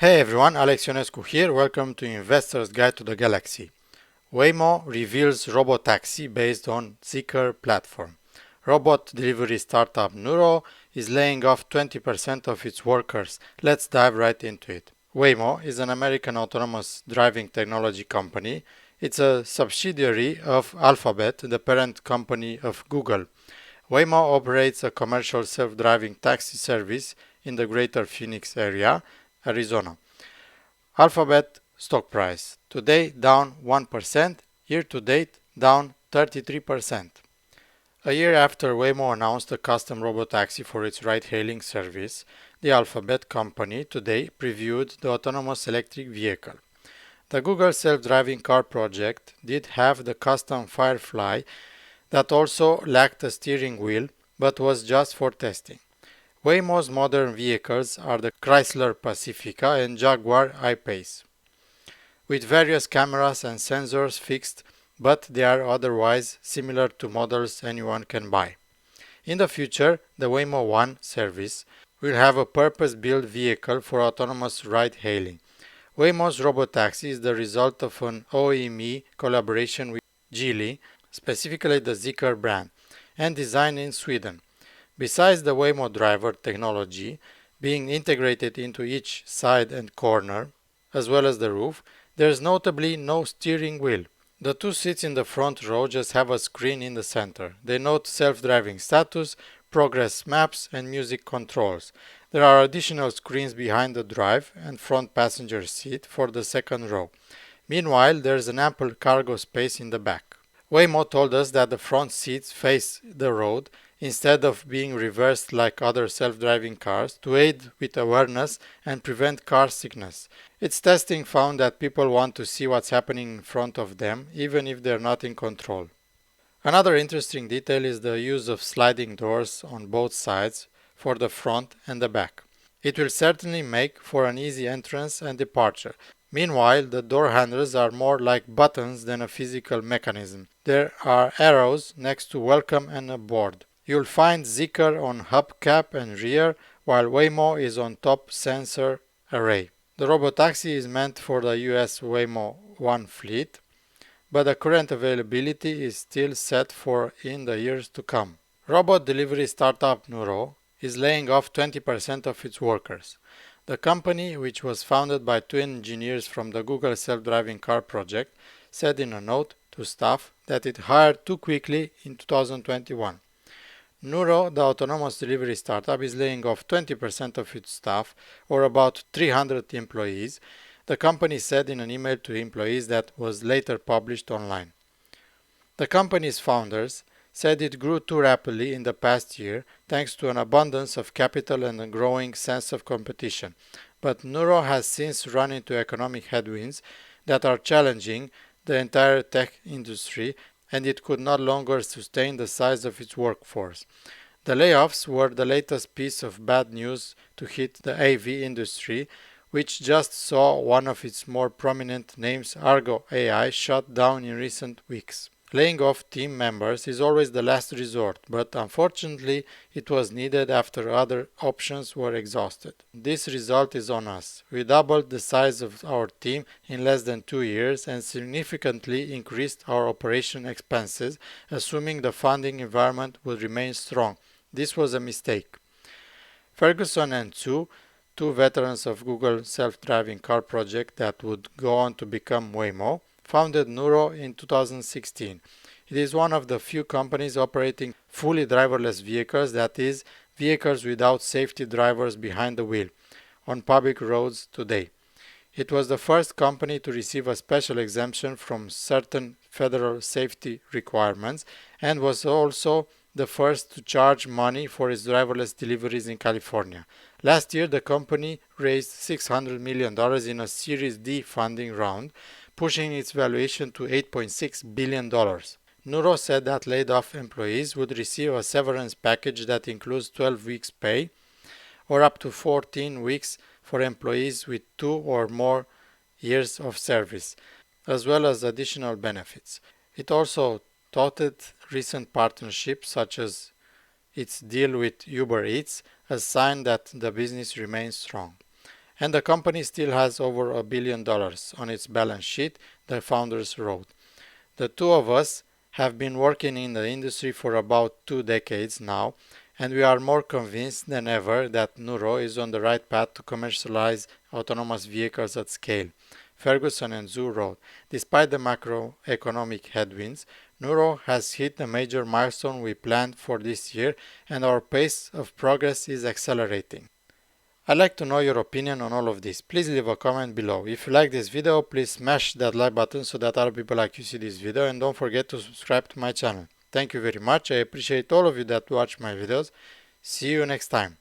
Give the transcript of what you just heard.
Hey everyone, Alex Ionescu here. Welcome to Investor's Guide to the Galaxy. Waymo reveals Robotaxi based on Zeekr platform. Robot delivery startup Nuro is laying off 20% of its workers. Let's dive right into it. Waymo is an American autonomous driving technology company. It's a subsidiary of Alphabet, the parent company of Google. Waymo operates a commercial self-driving taxi service in the greater Phoenix area, Arizona. Alphabet stock price. Today down 1%, year to date down 33%. A year after Waymo announced a custom robotaxi for its ride-hailing service, the Alphabet company today previewed the autonomous electric vehicle. The Google self-driving car project did have the custom Firefly that also lacked a steering wheel but was just for testing. Waymo's modern vehicles are the Chrysler Pacifica and Jaguar I-Pace, with various cameras and sensors fixed, but they are otherwise similar to models anyone can buy. In the future, the Waymo One service will have a purpose-built vehicle for autonomous ride-hailing. Waymo's robotaxi is the result of an OEM collaboration with Geely, specifically the Zeekr brand, and designed in Sweden. Besides the Waymo driver technology being integrated into each side and corner, as well as the roof, there is notably no steering wheel. The two seats in the front row just have a screen in the center. They note self-driving status, progress maps, and music controls. There are additional screens behind the drive and front passenger seat for the second row. Meanwhile, there is an ample cargo space in the back. Waymo told us that the front seats face the road instead of being reversed like other self-driving cars to aid with awareness and prevent car sickness. Its testing found that people want to see what's happening in front of them even if they're not in control. Another interesting detail is the use of sliding doors on both sides for the front and the back. It will certainly make for an easy entrance and departure. Meanwhile, the door handles are more like buttons than a physical mechanism. There are arrows next to welcome and aboard. You'll find Zeekr on hubcap and rear, while Waymo is on top sensor array. The robotaxi is meant for the US Waymo One fleet, but the current availability is still set for in the years to come. Robot delivery startup Nuro is laying off 20% of its workers. The company, which was founded by two engineers from the Google self-driving car project, said in a note to staff that it hired too quickly in 2021. Nuro, the autonomous delivery startup, is laying off 20% of its staff, or about 300 employees, the company said in an email to employees that was later published online. The company's founders said it grew too rapidly in the past year thanks to an abundance of capital and a growing sense of competition. But Nuro has since run into economic headwinds that are challenging the entire tech industry, and it could no longer sustain the size of its workforce. The layoffs were the latest piece of bad news to hit the AV industry, which just saw one of its more prominent names, Argo AI, shut down in recent weeks. Laying off team members is always the last resort, but unfortunately it was needed after other options were exhausted. This result is on us. We doubled the size of our team in less than 2 years and significantly increased our operation expenses, assuming the funding environment would remain strong. This was a mistake. Ferguson and Chu, two veterans of Google's self-driving car project that would go on to become Waymo, founded Nuro in 2016. It is one of the few companies operating fully driverless vehicles, that is, vehicles without safety drivers behind the wheel, on public roads today. It was the first company to receive a special exemption from certain federal safety requirements and was also the first to charge money for its driverless deliveries in California. Last year, the company raised $600 million in a Series D funding round, pushing its valuation to $8.6 billion. Nuro said that laid-off employees would receive a severance package that includes 12 weeks pay or up to 14 weeks for employees with 2 or more years of service, as well as additional benefits. It also touted recent partnerships such as its deal with Uber Eats as sign that the business remains strong. And the company still has over $1 billion on its balance sheet, the founders wrote. The two of us have been working in the industry for about 2 decades now, and we are more convinced than ever that Nuro is on the right path to commercialize autonomous vehicles at scale. Ferguson and Zhu wrote, despite the macroeconomic headwinds, Nuro has hit the major milestone we planned for this year, and our pace of progress is accelerating. I'd like to know your opinion on all of this. Please leave a comment below. If you like this video, please smash that like button so that other people like you see this video, and don't forget to subscribe to my channel. Thank you very much. I appreciate all of you that watch my videos. See you next time.